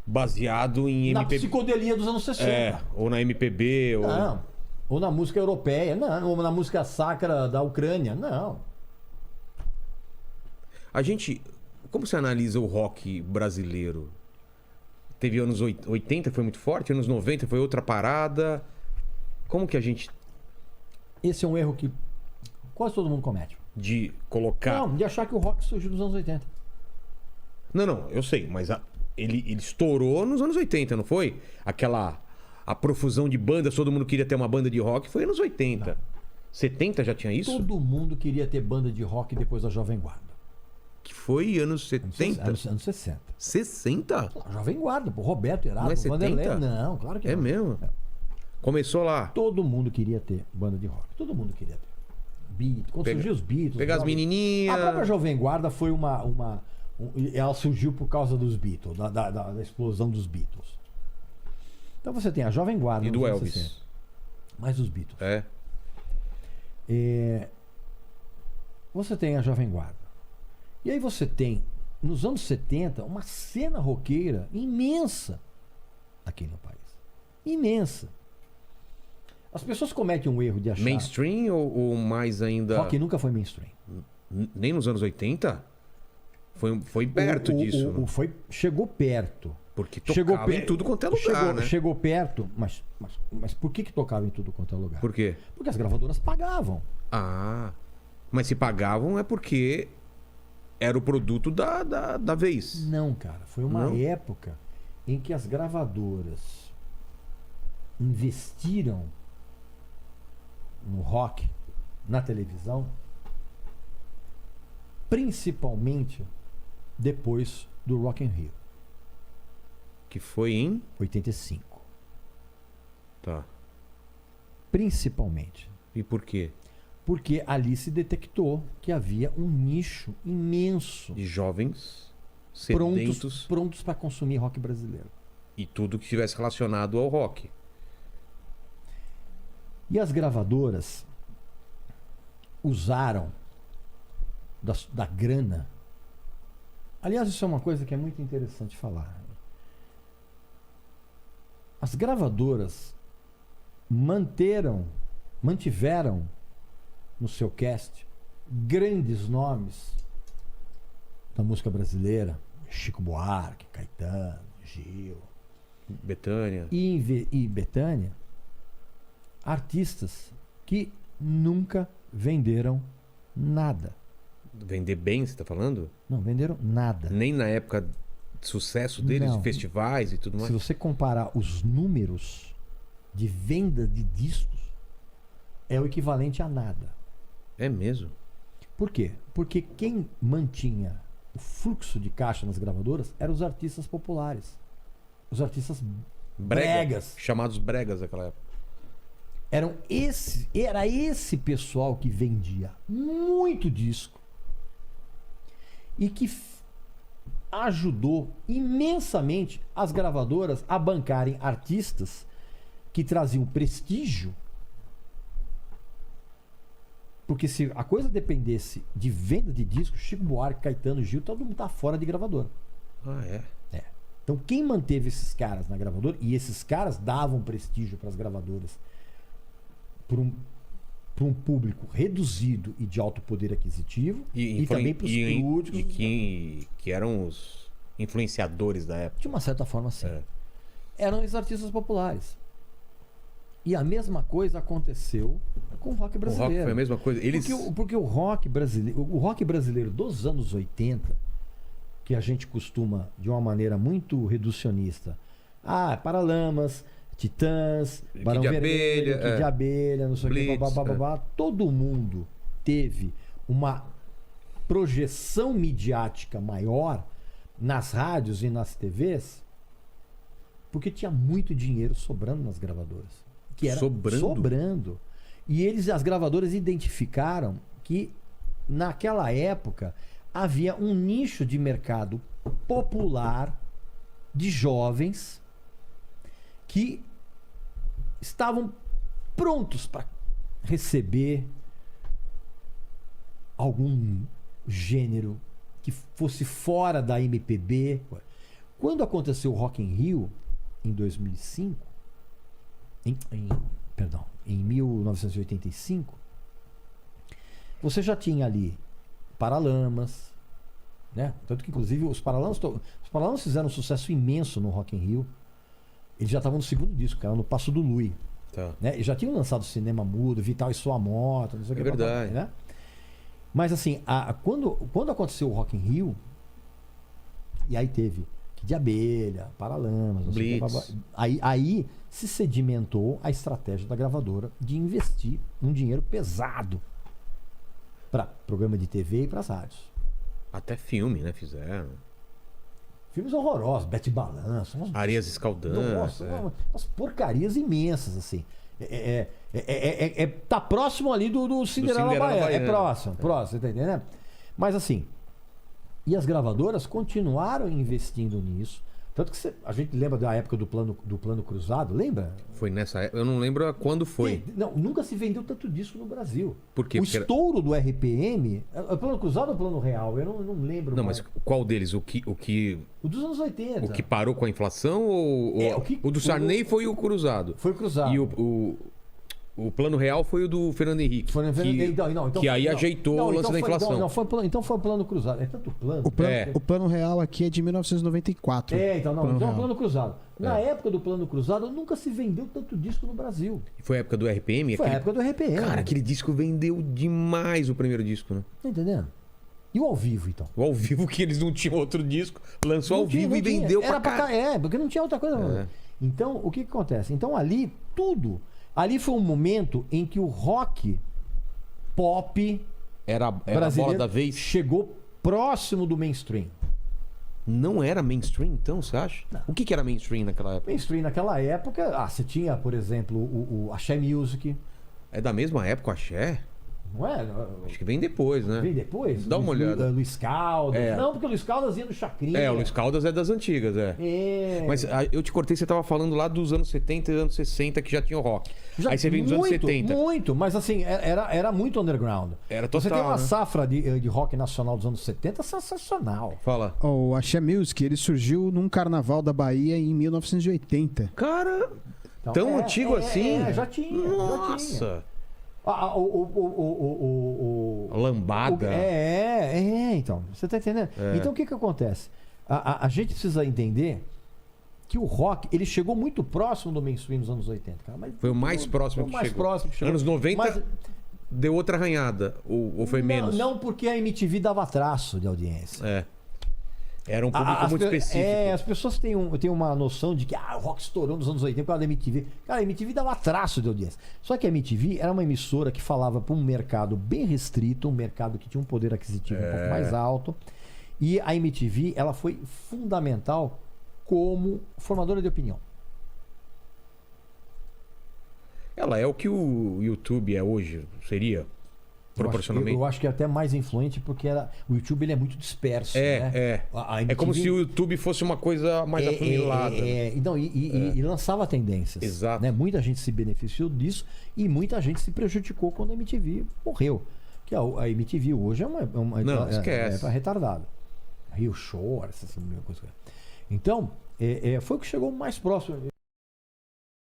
baseado em Na MPB. psicodelia dos anos 60. Ou na MPB, ou... Não. Ou na música europeia, não. Ou na música sacra da Ucrânia, não. A gente... Como você analisa o rock brasileiro? Teve anos 80 que foi muito forte, anos 90 foi outra parada. Como que a gente... Esse é um erro que quase todo mundo comete. De colocar... Não, de achar que o rock surgiu nos anos 80. Não, eu sei, mas ele estourou nos anos 80, não foi? A profusão de bandas, todo mundo queria ter uma banda de rock, foi anos 80. Não. 70 já tinha isso? Todo mundo queria ter banda de rock depois da Jovem Guarda. Que foi anos 70? Anos 60. 60? A Jovem Guarda, pô, Roberto, Erasmo, Não é 70? Vanderlei. Não, claro que não. É mesmo? É. Começou lá. Todo mundo queria ter banda de rock. Todo mundo queria ter. Beatles. Quando surgiu os Beatles... Pegar as menininhas... A própria Jovem Guarda foi ela surgiu por causa dos Beatles, da explosão dos Beatles. Então você tem a Jovem Guarda... E do Elvis. 60, mais os Beatles. É. Você tem a Jovem Guarda. E aí você tem, nos anos 70, uma cena roqueira imensa aqui no país. Imensa. As pessoas cometem um erro de achar... Mainstream ou mais ainda... Rock nunca foi mainstream. Nem nos anos 80? Foi perto disso. Chegou perto. Porque tocava em tudo quanto é lugar, né? Chegou perto, mas por que tocava em tudo quanto é lugar? Por quê? Porque as gravadoras pagavam. Ah, mas se pagavam é porque era o produto da vez. Não, cara. Foi uma época em que as gravadoras investiram no rock, na televisão, principalmente depois do Rock in Rio. Que foi em 85. Tá. Principalmente. E por quê? Porque ali se detectou que havia um nicho imenso de jovens sedentos, prontos para consumir rock brasileiro. E tudo que estivesse relacionado ao rock. E as gravadoras usaram da grana. Aliás, isso é uma coisa que é muito interessante falar. As gravadoras mantiveram no seu cast grandes nomes da música brasileira: Chico Buarque, Caetano, Gil, Bethânia. E Bethânia, artistas que nunca venderam nada. Vender bem, você está falando? Não, venderam nada. Nem na época de sucesso deles, Não. de festivais e tudo mais? Se você comparar os números de venda de discos, é o equivalente a nada. É mesmo? Por quê? Porque quem mantinha o fluxo de caixa nas gravadoras eram os artistas populares. Os artistas bregas. Chamados bregas naquela época. Era esse pessoal que vendia muito disco e que ajudou imensamente as gravadoras a bancarem artistas que traziam prestígio. Porque se a coisa dependesse de venda de discos, Chico Buarque, Caetano, Gil, todo mundo tá fora de gravadora. Ah, é? É. Então quem manteve esses caras na gravadora, e esses caras davam prestígio para as gravadoras para um público reduzido e de alto poder aquisitivo, e também para os estúdios. Que eram os influenciadores da época. De uma certa forma, sim. Eram os artistas populares. E a mesma coisa aconteceu com o rock brasileiro. O rock foi a mesma coisa. Porque o rock brasileiro dos anos 80, que a gente costuma, de uma maneira muito reducionista, Paralamas, Titãs, Barão Vermelho, Kid de Abelha, não sei o que, babá, todo mundo teve uma projeção midiática maior nas rádios e nas TVs, porque tinha muito dinheiro sobrando nas gravadoras. Que era sobrando. E as gravadoras identificaram que naquela época havia um nicho de mercado popular de jovens que estavam prontos para receber algum gênero que fosse fora da MPB. Quando aconteceu o Rock in Rio, em 2005, em 1985, você já tinha ali Paralamas, né? Tanto que, inclusive, os Paralamas fizeram um sucesso imenso no Rock in Rio. Eles já estavam no segundo disco, cara, no Passo do Lui. Tá. Né? E já tinham lançado Cinema Mudo, Vital e Sua Moto, não sei o que. Verdade. Né? Mas assim, quando aconteceu o Rock in Rio, e aí teve Kid de Abelha, Paralamas, não sei o que, aí se sedimentou a estratégia da gravadora de investir um dinheiro pesado para programa de TV e para as rádios. Até filme, né? Fizeram. Filmes horrorosos, Bete Balanço. Areias Escaldantes. Nossa, umas porcarias imensas, assim. Tá próximo ali do Cinderela Baiana. É próximo, você tá entendendo? Mas assim, e as gravadoras continuaram investindo nisso. Tanto que a gente lembra da época do plano cruzado, lembra? Foi nessa época. Eu não lembro quando foi. Não, nunca se vendeu tanto disco no Brasil. Por quê? O estouro do RPM. É plano cruzado ou plano real? Eu não lembro. Não, mais. mas qual deles? O dos anos 80. O que parou com a inflação ou o do Sarney foi o cruzado? Foi o cruzado. E o plano real foi o do Fernando Henrique. Que aí ajeitou o lance da inflação. Então foi o plano cruzado. É tanto plano. O plano real aqui é de 1994. Então é o plano cruzado. Na época do plano cruzado, nunca se vendeu tanto disco no Brasil. Foi a época do RPM? Foi a época do RPM. Cara, aquele disco vendeu demais, o primeiro disco, né? Tá entendendo? E o ao vivo, então? O ao vivo, que eles não tinham outro disco, lançou ao vivo e vendeu pra cá. Porque não tinha outra coisa. Então, o que acontece? Então, ali, tudo... Ali foi um momento em que o rock pop era a bola da vez. Chegou próximo do mainstream. Não era mainstream, então, você acha? Não. O que era mainstream naquela época? Mainstream naquela época, você tinha, por exemplo, o Axé Music. É da mesma época o Axé? Não é? Acho que vem depois, né? Vem depois? Dá uma olhada. Luiz Caldas. Não, porque o Luiz Caldas ia no Chacrinha. O Luiz Caldas é das antigas, Mas eu te cortei, você tava falando lá dos anos 70 e anos 60 que já tinha o rock. Aí você vem dos anos 70. Muito, mas assim, era muito underground. Era total, você tem uma né? safra de rock nacional dos anos 70 sensacional. Fala. O Axé Music, ele surgiu num carnaval da Bahia em 1980. Cara, então, tão antigo assim? Já tinha. Nossa. Já tinha. A lambada. Então. Você tá entendendo? Então o que acontece? A gente precisa entender que o rock, ele chegou muito próximo do mainstream nos anos 80, cara. Mas foi o mais próximo que chegou. Anos 90 deu outra arranhada, ou foi menos? Não, porque a MTV dava traço de audiência. Era um público muito específico. As pessoas têm uma noção de que o rock estourou nos anos 80 por causa da MTV. Cara, a MTV dava traço de audiência. Só que a MTV era uma emissora que falava para um mercado bem restrito, um mercado que tinha um poder aquisitivo um pouco mais alto. E a MTV, ela foi fundamental como formadora de opinião. Ela é o que o YouTube é hoje, seria? Proporcionalmente. Eu acho que é até mais influente porque o YouTube ele é muito disperso. É como se o YouTube fosse uma coisa mais afunilada. E lançava tendências. Exato. Né? Muita gente se beneficiou disso e muita gente se prejudicou quando a MTV morreu. Que a MTV hoje é para retardado. Rio Shore, essa coisa. Então, foi o que chegou mais próximo.